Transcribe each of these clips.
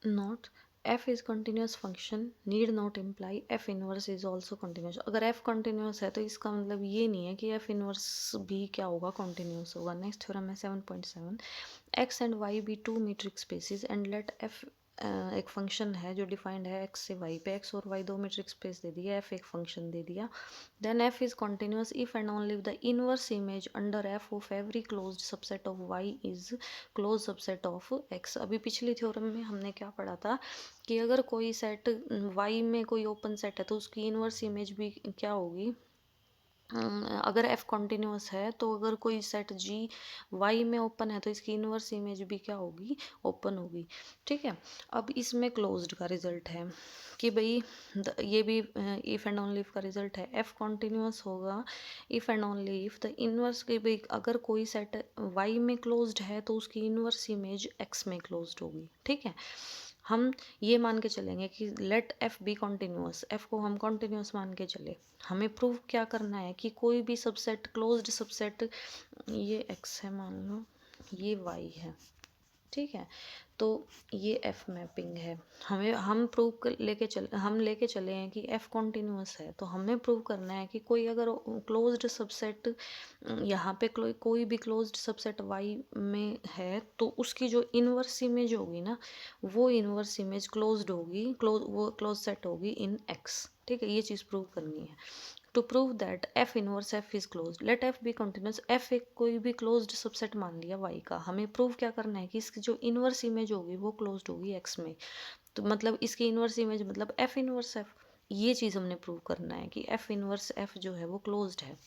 Not F is continuous function need not imply F inverse is also continuous. अगर F continuous है तो इसका मतलब ये नहीं है कि एफ इनवर्स भी क्या होगा, कंटिन्यूस होगा। नेक्स्ट थ्योरम है 7.7, x and y be two metric spaces and let f एक फंक्शन है जो डिफाइंड है एक्स से वाई पे, एक्स और वाई दो मीट्रिक स्पेस दे दिया, एफ एक फंक्शन दे दिया, then f is continuous if and only the inverse image under f of every closed subset of y is close subset of x. अभी पिछली थ्योरम में हमने क्या पढ़ा था कि अगर कोई सेट वाई में कोई ओपन सेट है तो उसकी इनवर्स इमेज भी क्या होगी, अगर एफ कॉन्टिन्यूस है तो अगर कोई सेट जी वाई में ओपन है तो इसकी इनवर्स इमेज भी क्या होगी, ओपन होगी। ठीक है, अब इसमें क्लोज्ड का रिजल्ट है कि भाई ये भी इफ एंड ओनली इफ का रिजल्ट है, एफ कॉन्टिन्यूस होगा if and only if the inverse के भाई अगर कोई सेट वाई में क्लोज्ड है तो उसकी इनवर्स इमेज एक्स में क्लोज्ड होगी। ठीक है, हम ये मान के चलेंगे कि let f be continuous, f को हम कॉन्टिन्यूस मान के चले। हमें प्रूव क्या करना है कि कोई भी सबसेट क्लोज्ड सबसेट, ये एक्स है मान लो, ये वाई है, ठीक है, तो ये एफ मैपिंग है। हम प्रूव लेके चले हैं कि एफ कॉन्टिन्यूस है, तो हमें प्रूव करना है कि कोई अगर क्लोज्ड सबसेट यहाँ पे कोई भी क्लोज्ड सबसेट वाई में है तो उसकी जो इनवर्स इमेज होगी ना, वो इनवर्स इमेज क्लोज्ड होगी, वो क्लोज सेट होगी इन एक्स। ठीक है, ये चीज़ प्रूव करनी है। To prove that f inverse f is close, let f be continuous, f एक कोई भी क्लोज्ड सबसेट मान लिया वाई का, हमें प्रूव क्या करना है कि इसकी जो इनवर्स इमेज होगी वो क्लोज्ड होगी एक्स में। तो मतलब इसकी इनवर्स इमेज मतलब एफ इनवर्स एफ, ये चीज़ हमने प्रूव करना है कि एफ इनवर्स एफ जो है वो क्लोज्ड है।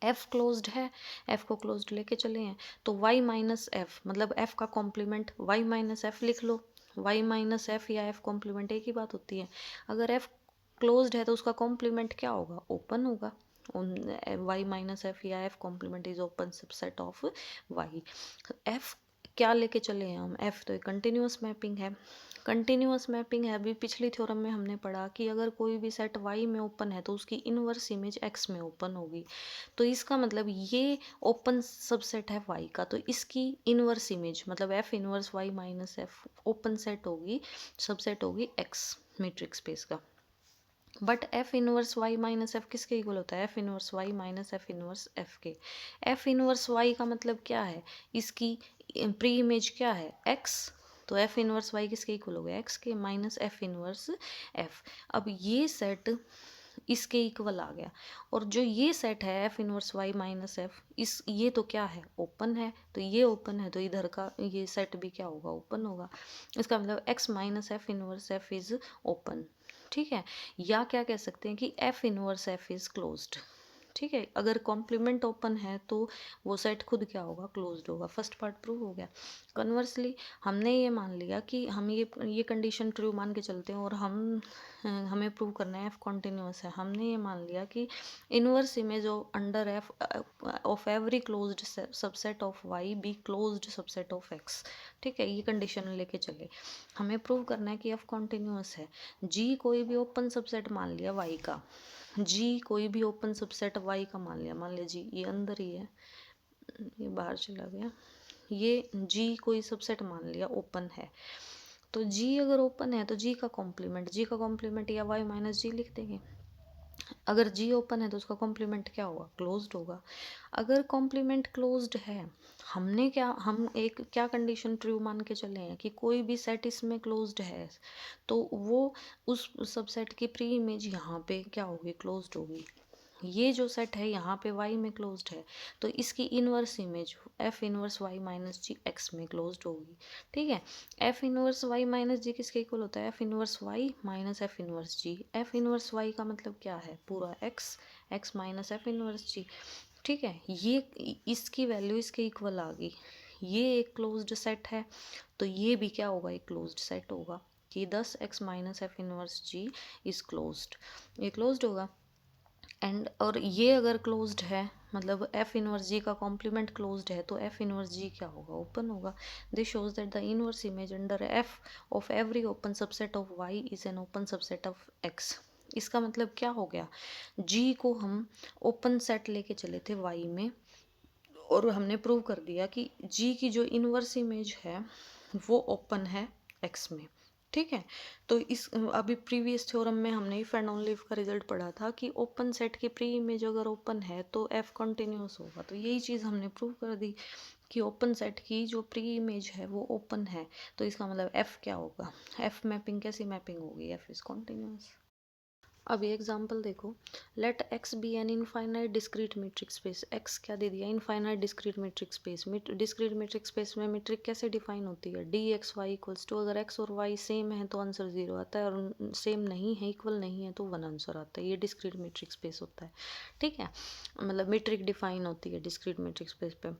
एफ क्लोज्ड है, एफ को क्लोज्ड लेके चले हैं, तो वाई माइनस एफ मतलब एफ का कॉम्प्लीमेंट वाई माइनस एफ लिख लो। वाई माइनस एफ या एफ कॉम्प्लीमेंट एक ही बात होती है। अगर एफ क्लोज्ड है तो उसका कॉम्प्लीमेंट क्या होगा, ओपन होगा। वाई माइनस एफ या f complement is open subset of Y. F क्या लेके चले हैं हम, एफ तो एक कंटिन्यूस मैपिंग है। कंटिन्यूस मैपिंग है, अभी पिछली थ्योरम में हमने पढ़ा कि अगर कोई भी सेट वाई में ओपन है तो उसकी इनवर्स इमेज एक्स में ओपन होगी। तो इसका मतलब ये ओपन सबसेट है वाई का, तो इसकी इनवर्स इमेज मतलब f inverse y minus f open set होगी, सबसेट होगी एक्स मैट्रिक्स स्पेस का। But f inverse y minus f किसके इक्वल होता है, f inverse y minus f inverse f के। एफ इनवर्स वाई का मतलब क्या है, इसकी प्री इमेज क्या है, एक्स, तो एफ इनवर्स वाई किसके इक्वल हो गया, एक्स के, माइनस एफ इनवर्स एफ। अब ये सेट इसके इक्वल आ गया, और जो ये सेट है f inverse y minus f, इस ये तो क्या है, ओपन है, तो ये ओपन है तो इधर का ये सेट भी क्या होगा, ओपन होगा। इसका मतलब x minus f inverse f is open. ठीक है, या क्या कह सकते हैं कि F inverse f is closed. ठीक है, अगर कॉम्प्लीमेंट ओपन है तो वो सेट खुद क्या होगा, क्लोज्ड होगा। फर्स्ट पार्ट प्रूव हो गया। कन्वर्सली हमने ये मान लिया कि हम ये कंडीशन ट्रू मान के चलते हैं, और हमें प्रूव करना है एफ कॉन्टिन्यूस है। हमने ये मान लिया कि inverse image of under f of every closed subset of y be closed subset of x. ठीक है, ये कंडीशन लेके चले। हमें प्रूव करना है कि एफ कॉन्टिन्यूस है। जी कोई भी ओपन सबसेट मान लिया वाई का, जी कोई भी ओपन सबसेट वाई का मान लिया, मान लिया जी ये अंदर ही है, ये बाहर चला गया, ये जी कोई सबसेट मान लिया ओपन है, तो जी अगर ओपन है तो जी का कॉम्प्लीमेंट या वाई माइनस जी लिख देंगे। अगर जी ओपन है तो उसका कॉम्प्लीमेंट क्या होगा, क्लोज्ड होगा। अगर कॉम्प्लीमेंट क्लोज्ड है, हम एक क्या कंडीशन ट्रू मान के चले हैं कि कोई भी सेट इसमें क्लोज्ड है, तो वो उस सबसेट की प्री इमेज यहाँ पे क्या होगी, क्लोज्ड होगी। ये जो सेट है यहाँ पे y में क्लोज्ड है, तो इसकी inverse image f inverse y minus G x में क्लोज्ड होगी। ठीक है, f inverse y minus G किसके इक्वल होता है, f inverse y minus f inverse G. f inverse y का मतलब क्या है, पूरा x minus f inverse G. ठीक है, ये इसकी वैल्यू इसके इक्वल आ गई। ये एक क्लोज्ड सेट है, तो ये भी क्या होगा, एक क्लोज्ड सेट होगा कि 10x minus f inverse g is closed, ये क्लोज्ड होगा। एंड और ये अगर क्लोज्ड है मतलब एफ इनवर्स जी का कॉम्प्लीमेंट क्लोज्ड है, तो एफ इनवर्स जी क्या होगा, ओपन होगा। This shows that the inverse image under f of every open subset of y is an open subset of x. इसका मतलब क्या हो गया, जी को हम ओपन सेट लेके चले थे वाई में, और हमने प्रूव कर दिया कि जी की जो इनवर्स इमेज है वो ओपन है एक्स में। ठीक है, तो इस अभी प्रीवियस थ्योरम में हमने इफ एंड ओनली इफ का रिजल्ट पढ़ा था कि ओपन सेट की प्री इमेज अगर ओपन है तो एफ कॉन्टिन्यूस होगा। तो यही चीज़ हमने प्रूव कर दी कि ओपन सेट की जो प्री इमेज है वो ओपन है, तो इसका मतलब एफ क्या होगा, एफ मैपिंग कैसी मैपिंग होगी, एफ इज कॉन्टिन्यूस। अब ये एग्जांपल देखो, let x be an infinite discrete metric space. X क्या दे दिया, infinite discrete metric space. Discrete metric space में मीट्रिक कैसे डिफाइन होती है, d x y equals to, अगर एक्स और वाई सेम है तो आंसर 0 आता है, और सेम नहीं है, इक्वल नहीं है तो 1 आंसर आता है। ये डिस्क्रीट मीट्रिक स्पेस होता है। ठीक है, मतलब मीट्रिक डिफाइन होती है डिस्क्रीट मीट्रिक स्पेस पे।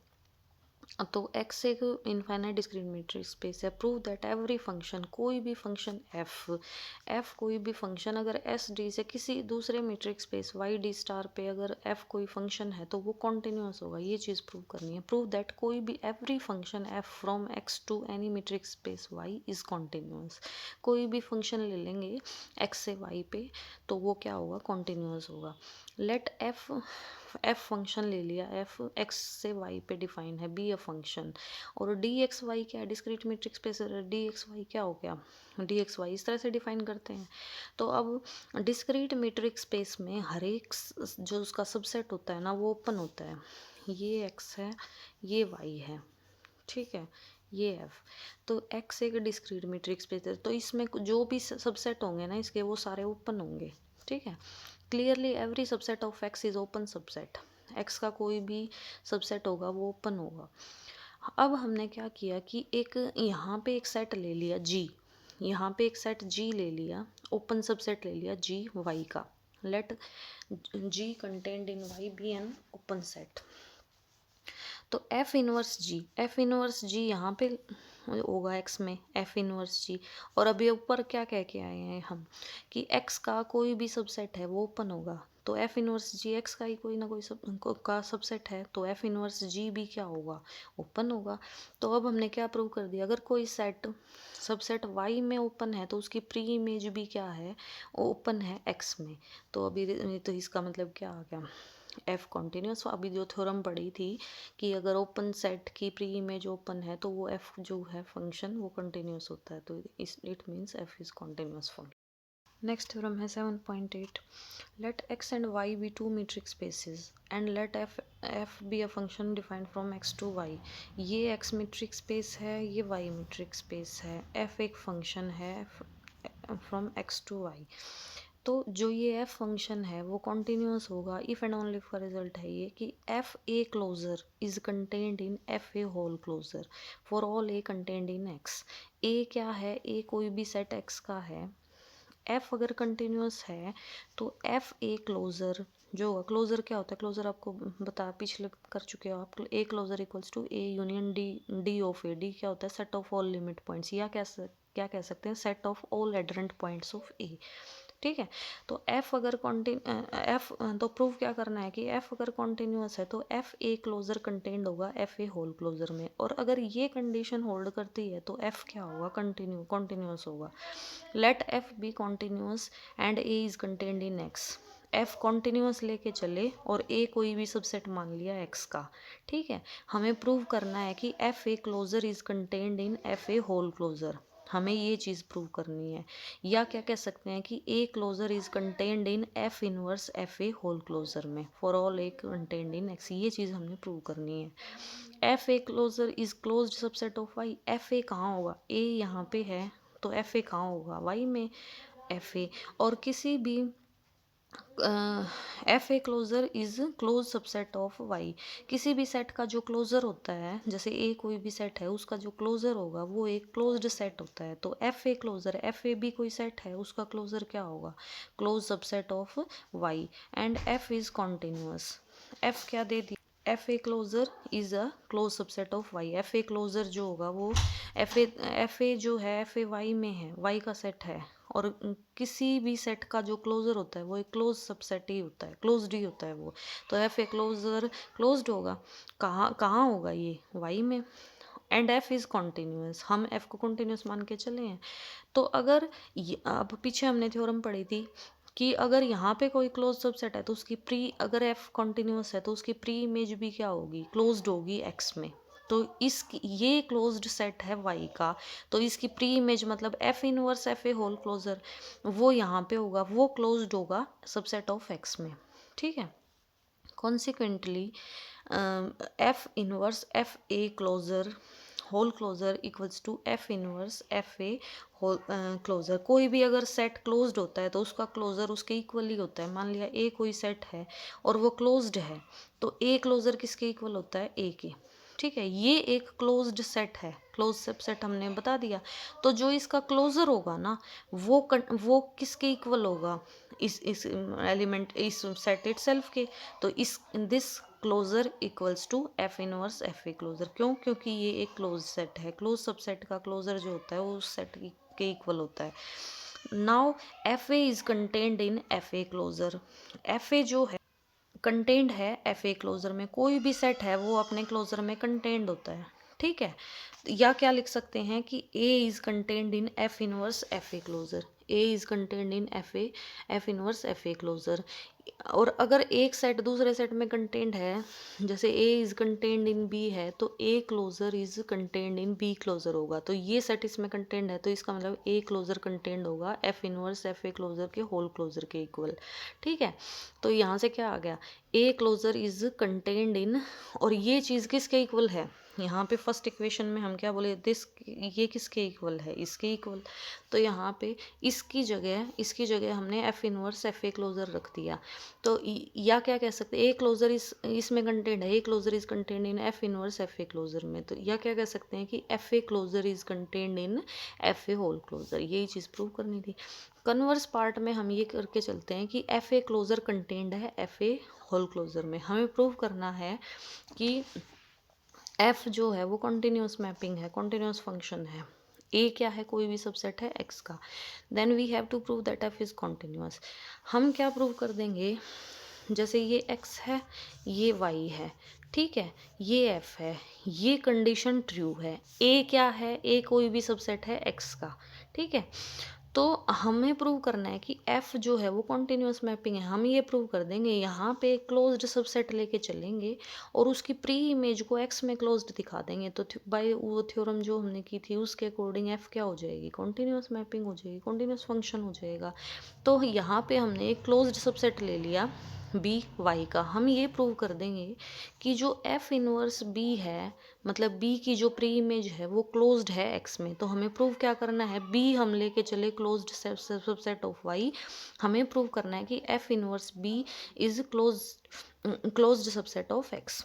तो x एक इनफाइनाइट डिस्क्रीट मीट्रिक स्पेस है। प्रूव दैट एवरी फंक्शन, कोई भी फंक्शन f कोई भी फंक्शन अगर एस डी से किसी दूसरे metric space y d star पे अगर f कोई फंक्शन है तो वो कॉन्टिन्यूस होगा। ये चीज़ प्रूव करनी है। प्रूव दैट कोई भी every function f from x to any metric space y is continuous. कोई भी फंक्शन ले लेंगे x से y पे तो वो क्या होगा, कॉन्टिन्यूस होगा। लेट एफ फंक्शन ले लिया, एफ एक्स से वाई पे डिफाइन है, बी अ फंक्शन, और डी एक्स वाई क्या है, discrete metric space, d x y क्या हो गया, डी एक्स वाई इस तरह से डिफाइन करते हैं। तो अब डिस्क्रीट मीट्रिक स्पेस में हर एक जो उसका सबसेट होता है ना वो ओपन होता है। ये एक्स है, ये वाई है, ठीक है, ये एफ। तो एक्स एक डिस्क्रीट मीट्रिक स्पेस है, तो इसमें जो भी सबसेट होंगे ना इसके वो सारे ओपन होंगे। ठीक है, clearly every subset of x is open subset. X का कोई भी सबसेट होगा वो ओपन होगा। अब हमने क्या किया कि एक यहाँ पे एक सेट ले लिया जी, यहाँ पे एक सेट जी ले लिया, ओपन सबसेट ले लिया जी वाई का। Let g content in y be an open set. तो एफ इनवर्स जी यहाँ पे होगा एक्स में, एफ इनवर्स जी। और अभी ऊपर क्या कह के आए हैं हम कि एक्स का कोई भी सबसेट है वो ओपन होगा। तो एफ इनवर्स जी एक्स का ही कोई ना कोई का सबसेट है, तो एफ इनवर्स जी भी क्या होगा, ओपन होगा। तो अब हमने क्या प्रूव कर दिया, अगर कोई सेट सबसेट वाई में ओपन है तो उसकी प्री इमेज भी क्या है, ओपन है एक्स में। तो अभी तो इसका मतलब क्या आ गया, एफ कॉन्टिन्यूस। अभी जो थ्योरम पढ़ी थी कि अगर ओपन सेट की प्री इमेज ओपन है तो वो एफ जो है फंक्शन वो कंटिन्यूस होता है, तो it means f is continuous function. Next theorem है 7.8, let x and y be two metric spaces and let f be a function defined from x to y. ये एक्स मीट्रिक स्पेस है, ये y metric space है, f एक function है from x to y. तो जो ये f function है वो कॉन्टिन्यूस होगा इफ़ एंड ओनली इफ का रिजल्ट है ये कि f A closure is contained in F A whole closure for all A contained in X. A क्या है, ए कोई भी सेट एक्स का है, एफ अगर कंटिन्यूस है तो एफ ए क्लोजर जो होगा, क्लोजर क्या होता है, क्लोजर आपको बता पिछले कर चुके हो आप, A closure equals to A union D, D of A, D क्या होता है, set of all limit points, या क्या कह सकते हैं, set of all adherent points of A. ठीक है, तो एफ अगर एफ तो प्रूव क्या करना है कि एफ अगर कॉन्टिन्यूस है तो एफ ए क्लोजर कंटेंड होगा एफ ए होल क्लोजर में, और अगर ये कंडीशन होल्ड करती है तो एफ क्या होगा, कॉन्टिन्यूस होगा। Let f be continuous and a is contained in x. F continuous लेके चले और ए कोई भी सबसेट मान लिया एक्स का। ठीक है, हमें प्रूव करना है कि f A closure is contained in F A whole closure, हमें ये चीज़ प्रूव करनी है। या क्या कह सकते हैं कि A closure is contained in F inverse F A whole closure में for all A contained in X, ये चीज़ हमने प्रूव करनी है। F A closure is closed subset of Y, F A कहाँ होगा, ए यहाँ पे है तो एफ ए कहाँ होगा, वाई में, एफ ए। और किसी भी f A closure is close subset of y, किसी भी सेट का जो क्लोजर होता है, जैसे ए कोई भी सेट है उसका जो क्लोजर होगा वो एक क्लोज्ड सेट होता है। तो F A closure, F A भी कोई सेट है उसका क्लोजर क्या होगा, close subset of Y, and F is continuous. F क्या दे दी, F A closure is a close subset of Y, F A closure जो होगा वो एफ ए जो है एफ ए वाई में है, वाई का सेट है, और किसी भी सेट का जो क्लोजर होता है वो एक क्लोज सबसेट ही होता है, क्लोज्ड ही होता है वो। तो एफ ए क्लोजर क्लोज्ड होगा, कहाँ कहाँ होगा ये, वाई में, एंड एफ इज़ कॉन्टिन्यूस, हम एफ को कॉन्टिन्यूस मान के चले हैं। तो अगर अब पीछे हमने थ्योरम पढ़ी थी कि अगर यहाँ पे कोई क्लोज सबसेट है तो उसकी प्री, अगर एफ कॉन्टिन्यूस है तो उसकी प्री इमेज भी क्या होगी, क्लोज्ड होगी एक्स में। तो इसकी ये क्लोज्ड सेट है y का, तो इसकी प्री इमेज मतलब f inverse f a whole closure वो यहाँ पे होगा, वो क्लोज्ड होगा सबसेट ऑफ x में, ठीक है। Consequently f inverse f a closure whole closure equals to f inverse f a whole closure. कोई भी अगर सेट क्लोज्ड होता है तो उसका क्लोजर उसके इक्वली होता है। मान लिया a कोई सेट है और वो क्लोज्ड है, तो a क्लोजर किसके इक्वल होता है, a के, ठीक है। ये एक क्लोज्ड सेट है, क्लोज सबसेट हमने बता दिया। तो जो इसका क्लोजर होगा ना वो किसके इक्वल होगा, इस एलिमेंट इस सेट इटसेल्फ के। तो इस this closure equals to f inverse F A closure. क्यों? क्योंकि ये एक क्लोज सेट है। क्लोज सबसेट का क्लोजर जो होता है वो उस सेट के इक्वल होता है। Now f a is contained in F A closure. F a जो है कंटेंड है एफ ए क्लोजर में। कोई भी सेट है वो अपने क्लोजर में कंटेंड होता है, ठीक है। या क्या लिख सकते हैं कि A is contained in F inverse F A closure. A is contained in F inverse F A closure. और अगर एक सेट दूसरे सेट में कंटेंड है, जैसे A is contained in B है, तो A closure is contained in B closure होगा। तो ये सेट इसमें कंटेंड है, तो इसका मतलब A क्लोजर कंटेंड होगा f inverse F A closure के होल क्लोजर के इक्वल, ठीक है। तो यहाँ से क्या आ गया, A closure is contained in, और ये चीज़ किसके इक्वल है, यहाँ पे फर्स्ट इक्वेशन में हम क्या बोले, दिस, ये किसके इक्वल है, इसके इक्वल। तो यहाँ पे इसकी जगह हमने f inverse F A closure रख दिया। तो या क्या कह सकते हैं, ए क्लोजर इसमें कंटेंड है, a closure is contained in F inverse F A closure में। तो या क्या कह सकते हैं कि f A closure is contained in F A whole closure. यही चीज़ प्रूव करनी थी। कन्वर्स पार्ट में हम ये करके चलते हैं कि एफ ए क्लोजर कंटेंड है एफ ए होल क्लोजर में। हमें प्रूव करना है कि एफ जो है वो कॉन्टिन्यूस मैपिंग है, कॉन्टिन्यूस फंक्शन है। ए क्या है, कोई भी सबसेट है एक्स का। Then we have to prove that f is continuous. हम क्या प्रूव कर देंगे, जैसे ये एक्स है, ये वाई है, ठीक है, ये एफ है, ये कंडीशन ट्रू है। ए क्या है, ए कोई भी सबसेट है एक्स का, ठीक है। तो हमें प्रूव करना है कि f जो है वो कॉन्टिन्यूस मैपिंग है। हम ये प्रूव कर देंगे, यहाँ पे क्लोज्ड सबसेट लेके चलेंगे और उसकी प्री इमेज को x में क्लोज्ड दिखा देंगे। तो बाय वो थ्योरम जो हमने की थी उसके अकॉर्डिंग f क्या हो जाएगी, कॉन्टिन्यूस मैपिंग हो जाएगी, कॉन्टिन्यूस फंक्शन हो जाएगा। तो यहाँ पे हमने एक क्लोज्ड सबसेट ले लिया बी वाई का। हम ये प्रूव कर देंगे कि जो f इनवर्स b है, मतलब b की जो प्री इमेज है वो क्लोज्ड है x में। तो हमें प्रूव क्या करना है, b हम लेके चले क्लोज्ड सबसेट ऑफ y। हमें प्रूव करना है कि f inverse b is closed subset of x।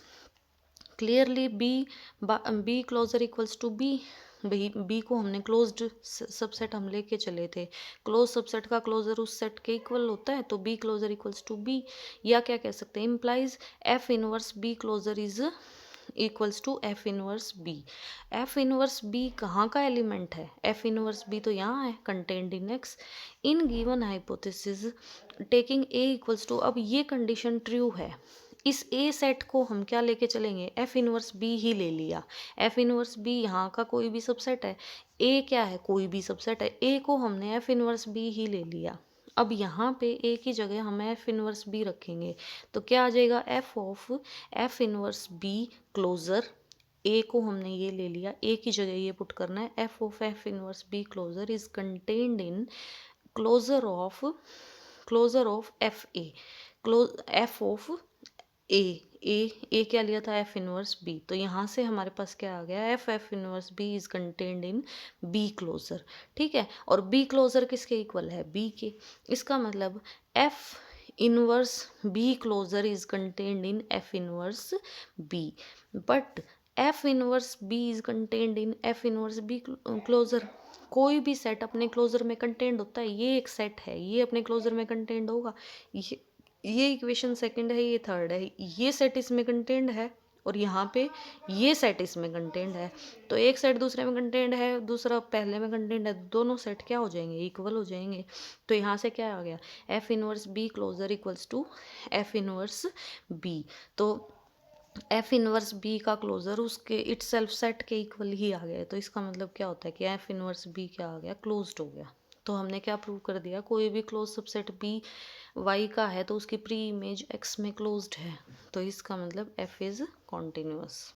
Clearly b closure equals to b को हमने क्लोज्ड सबसेट हम लेके चले थे। क्लोज सबसेट का क्लोजर उस सेट के इक्वल होता है, तो b closure equals to b. या क्या कह सकते हैं, implies f inverse B closure is equals to f inverse b. F inverse B कहाँ का एलिमेंट है, एफ इनवर्स बी तो यहाँ है, contained in x. In given hypothesis taking a equals to, अब ये कंडीशन ट्रू है, इस ए सेट को हम क्या लेके चलेंगे, एफ इनवर्स बी ही ले लिया। एफ इनवर्स बी यहाँ का कोई भी सबसेट है, ए क्या है, कोई भी सबसेट है, ए को हमने एफ इनवर्स बी ही ले लिया। अब यहाँ पे ए की जगह हम एफ इनवर्स बी रखेंगे, तो क्या आ जाएगा, F of F inverse B closure. A को हमने ये ले लिया, ए की जगह ये पुट करना है, F of F inverse B closure is contained in closure of F A, F of A क्या लिया था, एफ इनवर्स बी। तो यहाँ से हमारे पास क्या आ गया, f inverse b is contained in b closure, ठीक है। और बी क्लोजर किसके इक्वल है, बी के। इसका मतलब f inverse B closure is contained in F inverse b, but f inverse b is contained in F inverse B closure. कोई भी सेट अपने क्लोजर में कंटेंड होता है, ये एक सेट है, ये अपने क्लोजर में कंटेंड होगा। ये इक्वेशन सेकंड है, ये थर्ड है, ये सेट इसमें कंटेंड है और यहाँ पे ये सेट इसमें कंटेंड है। तो एक सेट दूसरे में कंटेंड है, दूसरा पहले में कंटेंड है, दोनों सेट क्या हो जाएंगे, इक्वल हो जाएंगे। तो यहाँ से क्या आ गया, f inverse B closure equals to f inverse b. तो एफ इनवर्स बी का क्लोजर उसके इट सेल्फ सेट के इक्वल ही आ गया। तो इसका मतलब क्या होता है कि एफ इनवर्स बी क्या आ गया, क्लोज्ड हो गया। तो हमने क्या प्रूव कर दिया, कोई भी क्लोज सबसेट बी वाई का है तो उसकी प्री इमेज एक्स में क्लोज्ड है। तो इसका मतलब एफ इज कॉन्टिन्यूअस।